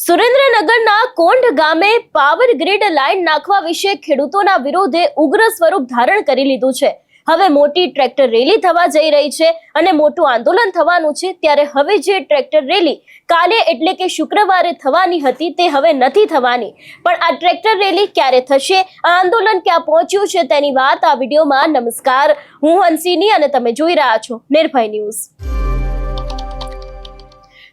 સુરેન્દ્રનગરના કોંઢ ગામે power grid line નાખવા વિશે ખેડૂતોના વિરોધે ઉગ્ર સ્વરૂપ ધારણ કરી લીધું છે। હવે મોટી ટ્રેક્ટર રેલી થવા જઈ રહી છે અને મોટું આંદોલન થવાનું છે। ત્યારે હવે જે ટ્રેક્ટર રેલી કાલે એટલે કે શુક્રવારે થવાની હતી તે હવે નથી થવાની। પણ આ ટ્રેક્ટર રેલી ક્યારે થશે, આ આંદોલન ક્યાં પહોંચ્યું છે તેની વાત આ વિડીયોમાં। નમસ્કાર, હું હંસિની અને તમે જોઈ રહ્યા છો નિર્ભય ન્યૂઝ।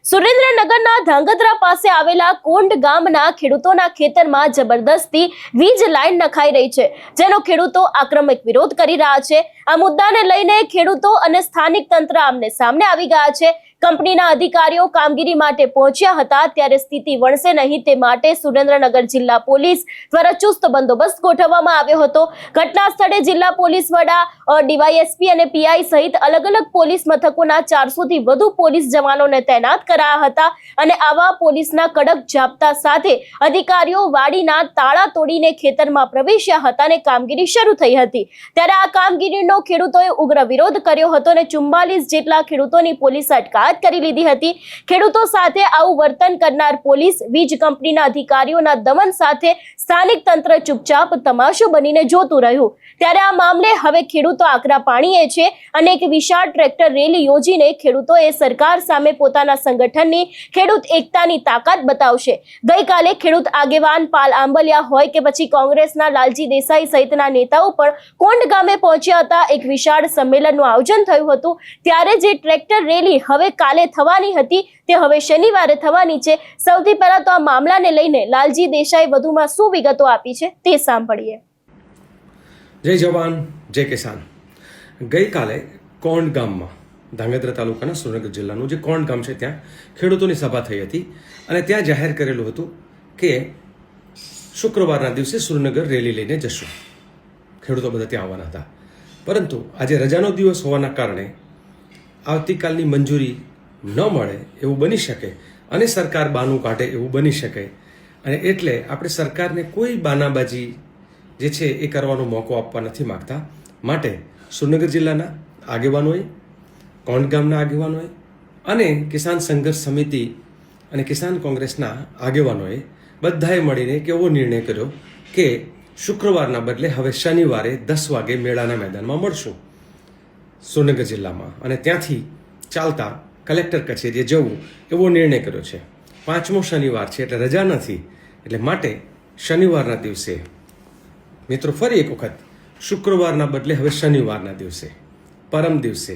સુરેન્દ્રનગરના ધાંગધ્રા પાસે આવેલા કોંઢ ગામના ખેડૂતોના ખેતરમાં જબરદસ્તી વીજ લાઇન નખાઈ રહી છે, જેનો ખેડૂતો આક્રમક વિરોધ કરી રહ્યા છે। આ મુદ્દાને લઈને ખેડૂતો અને સ્થાનિક તંત્ર આમને સામને આવી ગયા છે। કંપનીના અધિકારીઓ કામગીરી માટે પહોંચ્યા હતા ત્યારે સ્થિતિ વણસે નહીં તે માટે સુરેન્દ્રનગર જિલ્લા પોલીસ દ્વારા ચુસ્ત બંદોબસ્ત ગોઠવવામાં આવ્યો હતો। ઘટના સ્થળે જિલ્લા પોલીસ વડા, ડીવાયએસપી અને પીઆઈ સહિત અલગ અલગ પોલીસ મથકોના 400 થી વધુ પોલીસ જવાનોને તૈનાત કરાયા હતા અને આવા પોલીસના કડક જાપ્તા સાથે અધિકારીઓ વાડીના તાળા તોડીને ખેતરમાં પ્રવેશ્યા હતા અને કામગીરી શરૂ થઈ હતી। ત્યારે આ કામગીરીનો ખેડૂતોએ ઉગ્ર વિરોધ કર્યો હતો અને 44 જેટલા ખેડૂતોની પોલીસ અટકાયત કરી લીધી હતી। ખેડૂતો સાથે આવું વર્તન કરનાર પોલીસ વીજ કંપનીના અધિકારીઓના દમન સાથે સ્થાનિક તંત્ર ચૂપચાપ તમાશો બનીને જોતું રહ્યું। ત્યારે આ મામલે હવે ખેડૂતો આકરા પાણીએ છે અને એક વિશાળ ટ્રેક્ટર રેલી યોજીને ખેડૂતોએ સરકાર સામે પોતાના સંગઠનની ખેડૂત એકતાની તાકાત બતાવશે। ગઈકાલે ખેડૂત આગેવાન પાલ આંબલિયા હોય કે પછી કોંગ્રેસના લાલજી દેસાઈ સહિતના નેતાઓ પણ કોંઢ ગામે પહોંચ્યા હતા। એક વિશાળ સંમેલનનું આયોજન થયું હતું। ત્યારે જે ટ્રેક્ટર રેલી હવે કાલે થવાની હતી તે હવે શનિવારે થવાની છે। સૌથી પહેલા તો આ મામલાને લઈને લાલજી દેસાઈ વધુમાં શું વિગતો આપી છે તે સાંભળીએ। જય જવાન જય કિસાન। ગઈકાલે કોંઢ ગામમાં ધાંગધ્રા તાલુકાના સુરેન્દ્રનગર જિલ્લાનું જે કોંઢ ગામ છે ત્યાં ખેડૂતોની સભા થઈ હતી અને ત્યાં જાહેર કરેલું હતું કે શુક્રવારના દિવસે સુરેન્દ્રનગર રેલી લઈને જશું। ખેડૂતો બધા ત્યાં આવવાના હતા, પરંતુ આજે રજાનો દિવસ હોવાના કારણે આવતીકાલની મંજૂરી ન મળે એવું બની શકે અને સરકાર બાનું કાઢે એવું બની શકે અને એટલે આપણે સરકારને કોઈ બાનાબાજી જે છે એ કરવાનો મોકો આપવા નથી માગતા। માટે સુરેન્દ્રનગર જિલ્લાના આગેવાનોએ, કોંઢ ગામના આગેવાનોએ અને કિસાન સંઘર્ષ સમિતિ અને કિસાન કોંગ્રેસના આગેવાનોએ બધાએ મળીને એક એવો નિર્ણય કર્યો કે શુક્રવારના બદલે હવે શનિવારે 10 વાગે મેળાના મેદાનમાં મળશું સુરેન્દ્રનગર જિલ્લામાં અને ત્યાંથી ચાલતા કલેક્ટર કચેરીએ જવું એવો નિર્ણય કર્યો છે। 5મો શનિવાર છે એટલે રજા નથી, એટલે માટે શનિવારના દિવસે મિત્રો ફરી એક વખત શુક્રવારના બદલે હવે શનિવારના દિવસે પરમ દિવસે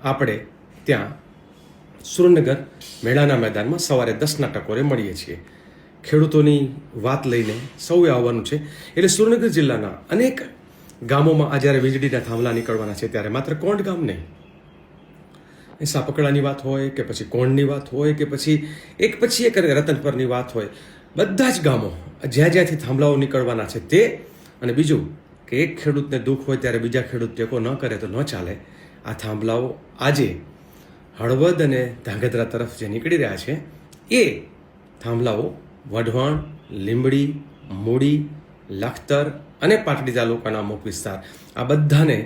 આપણે ત્યાં સુરેન્દ્રનગર મેળાના મેદાનમાં સવારે 10ના ટકોરે મળીએ છીએ। ખેડૂતોની વાત લઈને સૌએ આવવાનું છે। એટલે સુરેન્દ્રનગર જિલ્લાના અનેક ગામોમાં આ જ્યારે વીજળીના થાંભલા નીકળવાના છે ત્યારે માત્ર કોંઢ ગામ નહીં, એ સાપકડાની વાત હોય કે પછી કોંઢની વાત હોય કે પછી એક રતનપરની વાત હોય, બધા જ ગામો જ્યાં જ્યાંથી થાંભલાઓ નીકળવાના છે તે, અને બીજું કે એક ખેડૂતને દુઃખ હોય ત્યારે બીજા ખેડૂત ટેકો ન કરે તો ન ચાલે। આ થાંભલાઓ આજે હળવદ અને ધાંગધ્રા તરફ જે નીકળી રહ્યા છે એ થાંભલાઓ વઢવાણ, લીંબડી, મૂડી, લખતર અને પાટડી તાલુકાના અમુક વિસ્તાર, આ બધાને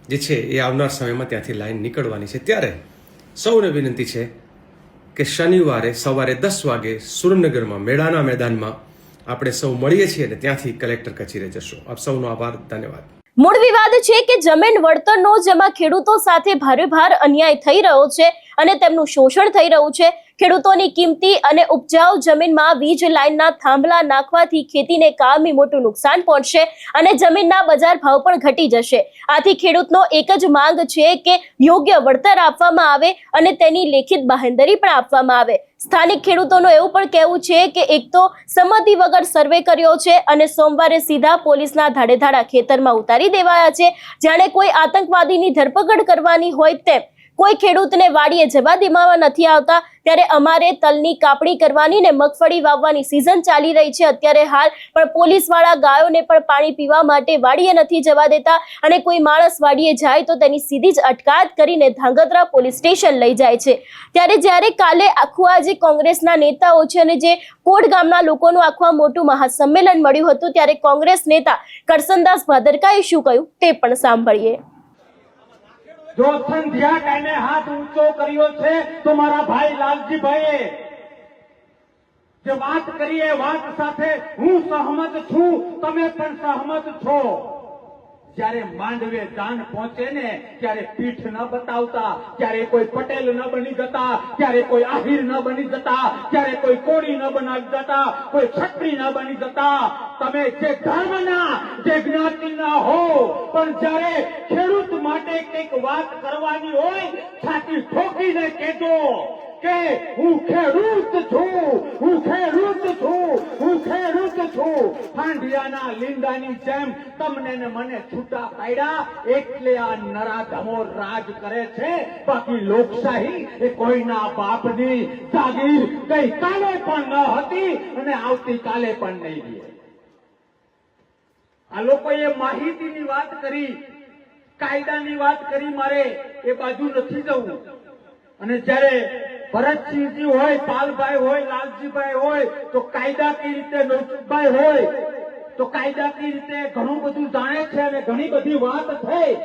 જે છે એ આવનાર સમયમાં ત્યાંથી લાઈન નીકળવાની છે। ત્યારે સૌને વિનંતી છે કે શનિવારે સવારે 10 વાગે સુરેન્દ્રનગરમાં મેળાના મેદાનમાં આપણે સૌ મળીએ છીએ અને ત્યાંથી કલેક્ટર કચેરીએ જશું। આપ સૌનો આભાર, ધન્યવાદ। મૂળ વિવાદ છે કે જમીન વળતરનો, જેમાં ખેડૂતો સાથે ભારેભાર અન્યાય થઈ રહ્યો છે અને તેમનું શોષણ થઈ રહ્યું છે। ખેડૂતોની કિંમતી અને ઉપજાઉ જમીનમાં વીજ લાઇનના થાંભલા નાખવાથી ખેતીને કાયમી મોટું નુકસાન પહોંચશે અને જમીનના બજાર ભાવ પણ ઘટી જશે। આથી ખેડૂતનો એક જ માંગ છે કે યોગ્ય વળતર આપવામાં આવે અને તેની લેખિત બાહેંધરી પણ આપવામાં આવે। સ્થાનિક ખેડૂતોનું એવું પણ કહેવું છે કે એક તો સંમતિ વગર સર્વે કર્યો છે અને સોમવારે સીધા પોલીસના ધાડેધાડા ખેતરમાં ઉતારી દેવાયા છે, જાણે કોઈ આતંકવાદીની ધરપકડ કરવાની હોય તેમ। કોઈ ખેડૂતને વાડીએ જવા દેવામાં નથી આવતા। ત્યારે અમારે તલની કાપણી કરવાની ને મગફળી વાવવાની સિઝન ચાલી રહી છે અત્યારે હાલ, પણ પોલીસ વાળા ગાયોને પણ પાણી પીવા માટે વાડીએ નથી જવા દેતા અને કોઈ માણસ વાડીએ જાય તો તેની સીધી જ અટકાયત કરીને ધાંગધ્રા પોલીસ સ્ટેશન લઈ જાય છે। ત્યારે જ્યારે કાલે આખું આ જે કોંગ્રેસના નેતાઓ છે અને જે કોંઢ ગામના લોકોનું આખું મોટું મહાસંમેલન મળ્યું હતું ત્યારે કોંગ્રેસ નેતા કરસનદાસ ભાદરકાએ શું કહ્યું તે પણ સાંભળીએ। जो संध्या टाइमे हाथ ऊंचो करियो छे तो मारा भाई लालजी भाई જે વાત કરી એ વાત સાથે હું સહમત છું, તમે પણ સહમત છો. જ્યારે માંડવે જાન પહોંચે ને ત્યારે પીઠ ન બતાવતા, ત્યારે કોઈ પટેલ ન બની જતા, ત્યારે કોઈ આહિર ન બની જતા, ત્યારે કોઈ કોળી ન બની જતા, કોઈ ક્ષત્રિય ન બની જતા. તમે જે ધર્મના, જે જ્ઞાતિના હો, પણ જ્યારે ખેડૂત માટે કંઈક વાત કરવાની હોય, છાતી ઠોકીને કહેજો કે હું ખેડૂત છું, હું ખેડૂત છું, હું ખેડૂત છું. હાંડિયાના લીંડાની જેમ તમને ને મને છૂટા પાડ્યા, એટલે આ નરાધમો રાજ કરે છે. બાકી લોકશાહી એ કોઈના બાપની જાગીર ગઈકાલે પણ ન હતી અને આવતીકાલે પણ નહીં રહે. આ લોકોએ માહિતીની વાત કરી, કાયદાની વાત કરી, મારે એ બાજુ નથી જવું. અને જ્યારે ભરતસિંહજી હોય, પાલભાઈ હોય, લાલજીભાઈ હોય, તો કાયદાકીય રીતે નૌચુકભાઈ હોય તો કાયદાકીય રીતે ઘણું બધું જાણે છે અને ઘણી બધી વાત થઈ,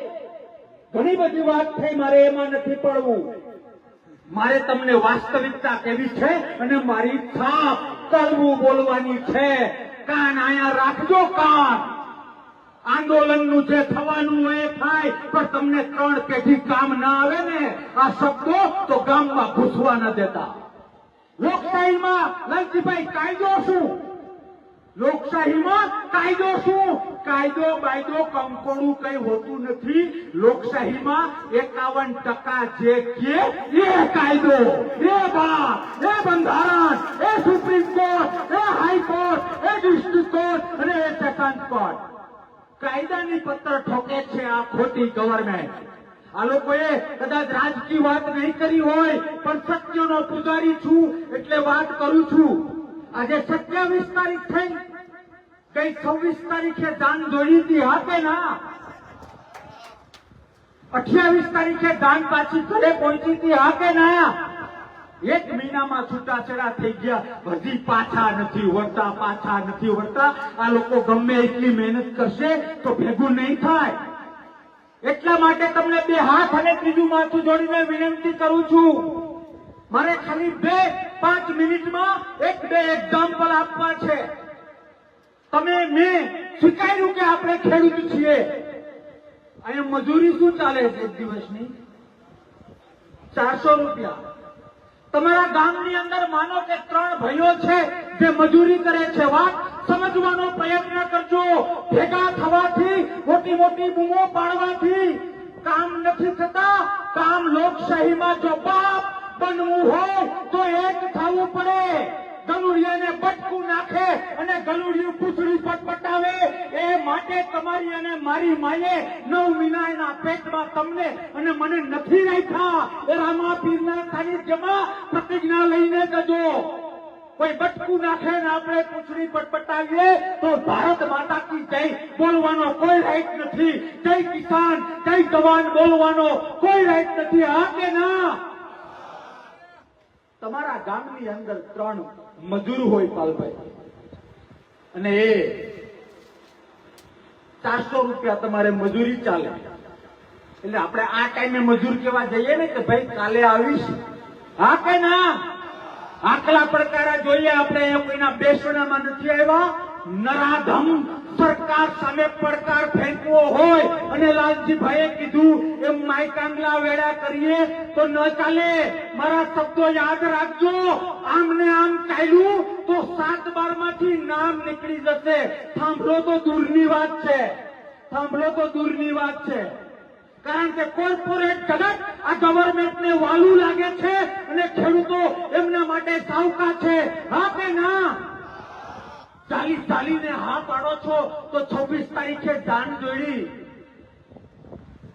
ઘણી બધી વાત થઈ. મારે એમાં નથી પડવું. મારે તમને વાસ્તવિકતા કેવી છે અને મારી છાપ કડવું બોલવાની છે. કાન આયા રાખજો, કાન. આંદોલનનું જે થવાનું હોય એ થાય, પણ તમને 3 પેઢી કામ ના આવે ને આ શબ્દો તો ગામમાં ઘૂસવા ન દેતા. લોકશાહીમાં લાલજીભાઈ કાયદો શું? લોકશાહીમાં કાયદો શું? કાયદો બાયદો કંકોડું કઈ હોતું નથી. લોકશાહીમાં 51% જે કે એ કાયદો, એ બાપ, એ બંધારણ, એ સુપ્રીમ કોર્ટ, એ હાઈકોર્ટ, એ ડિસ્ટ્રિક્ટ કોર્ટ અને એ સેકન્ડ કોર્ટ. કાયદાની પત્ર ઠોકે છે આ ખોટી ગવર્મેન્ટ. આ લોકોએ કદાચ રાજકીય વાત નહીં કરી હોય, પણ સત્યનો પૂજારી છું એટલે વાત કરું છું. આજે 27 તારીખ થઈ ગઈ, 26 તારીખે દાન દોડી હતી, હા કે ના? 28 તારીખે દાન પાછી ઘરે પહોંચી હતી, હા કે ના? 1 મહિનામાં છૂટાછેડા થઈ ગયા, હજી પાછા નથી વળતા, પાછા નથી વળતા. આ લોકો ગમે એટલી મહેનત કરશે તો ભેગું નહીં થાય. એટલા માટે તમને 2 હાથ અને ત્રીજું માથું જોડીને વિનંતી કરું છું. મારે ખાલી 2-5 મિનિટમાં 1-2 એક્ઝામ્પલ આપવા છે. મેં સ્વીકાર્યું કે આપણે ખેડૂત છીએ. અહીંયા મજૂરી શું ચાલે છે એક દિવસની? 400 રૂપિયા. તમારા ગામની અંદર માનો કે 3 ભાઈઓ છે જે મજૂરી કરે છે. વાત સમજવાનો પ્રયત્ન કરજો. ભેગા થવાથી, મોટી મોટી બૂમો પાડવાથી કામ નથી થતા. કામ લોકશાહીમાં જો બાપ બનવું હોય તો એક થવું પડે. ગલુડિયાને બટકું નાખે અને ગલુડિયું પૂછડી પટપટાવે એ માટે તમારી અને મારી માએ 9 મહિનાના પેટમાં તમને અને મને નથી રાખ્યા. એ રામાપીરના સાનિધ્યમાં પ્રતિજ્ઞા લઈને જજો. કોઈ બટકું નાખે ને આપણે પૂછડી પટપટાવીએ તો ભારત માતા કી જય બોલવાનો કોઈ રાઈટ નથી. જય કિસાન, જય જવાન બોલવાનો કોઈ રાઈટ નથી, હા કે ના? તમારા ગામની અંદર 3 મજૂર હોય પાલભાઈ, અને એ 400 રૂપિયા તમારે મજૂરી ચાલે. એટલે આપણે આ ટાઈમે મજૂર કેવા જઈએ ને કે ભાઈ કાલે આવીશ, હા કે ના? આકલા પડકારા જોઈએ આપણે. એ કોઈના બેસણામાં નથી આવ્યા. નરાધમ સરકાર સામે પડકાર ફેંકવો હોય અને લાલજીભાઈએ કીધું એમ માયકાંગલા વેડા કરીએ તો ન ચાલે. મારા શબ્દો યાદ રાખજો. આમને આમ ચાલ્યું તો 7-12 માંથી નામ નીકળી જશે. સાંભળો તો દૂરની વાત છે, સાંભળો તો દૂરની વાત છે. કારણ કે કોર્પોરેટ જગત આ ગવર્મેન્ટને વાલું લાગે છે અને ખેડૂતો એમના માટે સાવકા છે, હા કે ના? ચાલીને હા પાડો છો તો 26 તારીખે જાન જોડી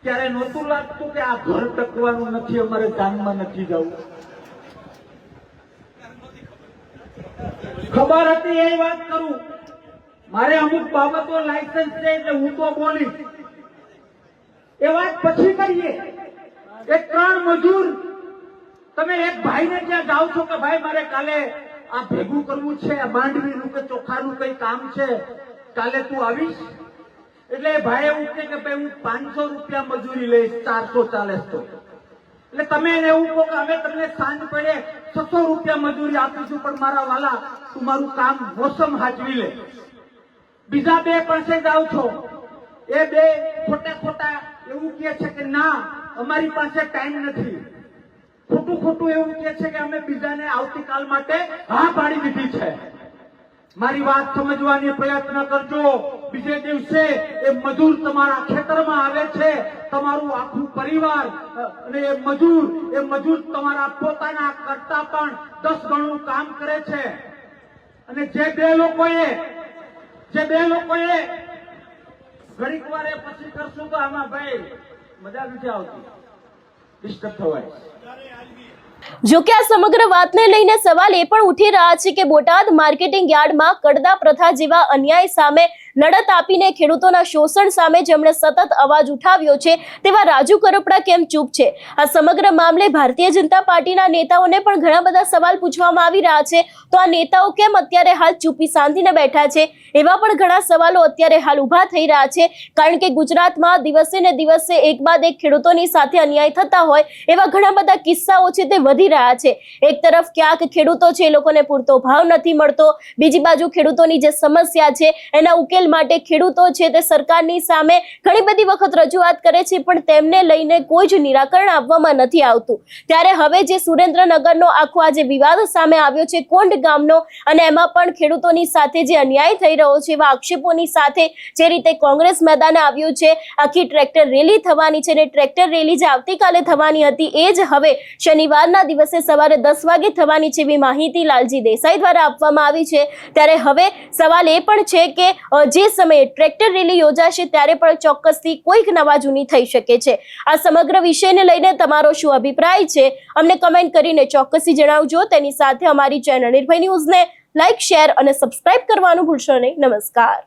ત્યારે નહોતું લાગતું કે આ ઘર ટકવાનું નથી, અમારે જાનમાં નથી જવું. ખબર હતી એ વાત કરું. મારે અમુક બાબતો લાયસન્સ છે એટલે હું તો બોલીશ. એ વાત પછી કરીએ. એ 3 મજૂર, તમે એક ભાઈને ત્યાં જાઓ છો કે ભાઈ મારે કાલે આ ભેગું કરવું છે, આ માંડવીનું કે ચોખાનું કઈ કામ છે, કાલે તું આવીશ? એટલે ભાઈ એવું કે ભાઈ હું 500 રૂપિયા મજૂરી લઈશ, 400 ચાલે તો. એટલે તમે એને એવું કહો કે અમે તમને સાંજ પડે 600 રૂપિયા મજૂરી આપીશું, પણ મારા વાલા તું મારું કામ મોસમ હાચવી લે. બીજા બે પાસે જાઓ છો, એ બે ખોટા એવું કહે છે કે ના અમારી પાસે ટાઈમ નથી, ખોટું એવું કહે છે કે અમે બીજાને આવતીકાલ માટે હા પાડી દીધી છે. મારી વાત સમજવાની પ્રયત્ન કરજો. બીજે દિવસે એ મજૂર તમારા ખેતરમાં આવે છે, તમારું આખું પરિવાર અને એ મજૂર તમારા પોતાના કરતા પણ 10 ગણું કામ કરે છે. અને જે બે લોકોએ ઘડીક વારે પછી કરશું તો આમાં ભાઈ મજા નથી આવતી, ડિસ્ટર્બ થવાય. જો કે આ સમગ્ર વાતને લઈને સવાલ એ પણ ઉઠી રહ્યા છે કે બોટાદ માર્કેટિંગ યાર્ડમાં કડદા પ્રથા જેવા અન્યાય સામે લડત આપીને ખેડૂતોના શોષણ સામે જેમણે સતત અવાજ ઉઠાવ્યો છે તેવા રાજુ કરપડા કેમ ચૂપ છે? આ સમગ્ર મામલે ભારતીય જનતા પાર્ટીના નેતાઓને પણ ઘણા બધા સવાલ પૂછવામાં આવી રહ્યા છે. તો આ નેતાઓ કેમ અત્યારે હાલ ચૂપી શાંતિને બેઠા છે? એવા પણ ઘણા સવાલો અત્યારે હાલ ઉભા થઈ રહ્યા છે, કારણ કે ગુજરાતમાં દિવસે ને દિવસે એક બાદ એક ખેડૂતોની સાથે અન્યાય થતા હોય એવા ઘણા બધા કિસ્સાઓ છે તે વધી રહ્યા છે. એક તરફ ક્યાંક ખેડૂતો છે એ લોકોને પૂરતો ભાવ નથી મળતો, બીજી બાજુ ખેડૂતોની જે સમસ્યા છે એના ઉકેલ માટે ખેડૂતો છે તે સરકારની સામે ઘણી બધી વખત રજૂઆત કરે છે, પણ તેમને લઈને કોઈ જ નિરાકરણ આપવામાં નથી આવતું. ત્યારે હવે જે સુરેન્દ્રનગરનો આખો આ જે વિવાદ સામે આવ્યો છે કોંડ ગામનો, અને એમાં પણ ખેડૂતોની સાથે જે અન્યાય થઈ રહ્યો છે એવા આક્ષેપોની સાથે જે રીતે કોંગ્રેસ મેદાને આવ્યું છે, આખી ટ્રેક્ટર રેલી થવાની છે, અને ટ્રેક્ટર રેલી જે આવતીકાલે થવાની હતી એ જ હવે શનિવારના દિવસે સવારે 10 વાગે થવાની છે એવી માહિતી લાલજી દેસાઈ દ્વારા આપવામાં આવી છે. ત્યારે હવે સવાલ એ પણ છે કે જે સમયે ટ્રેક્ટર રેલી યોજાશે ત્યારે પણ ચોક્કસથી કોઈક નવા જૂની થઈ શકે છે. આ સમગ્ર વિષયને લઈને તમારો શું અભિપ્રાય છે અમને કમેન્ટ કરીને ચોક્કસથી જણાવજો. તેની સાથે અમારી ચેનલ નિર્ભય ન્યૂઝને લાઇક, શેર અને સબસ્ક્રાઇબ કરવાનું ભૂલશો નહીં. નમસ્કાર.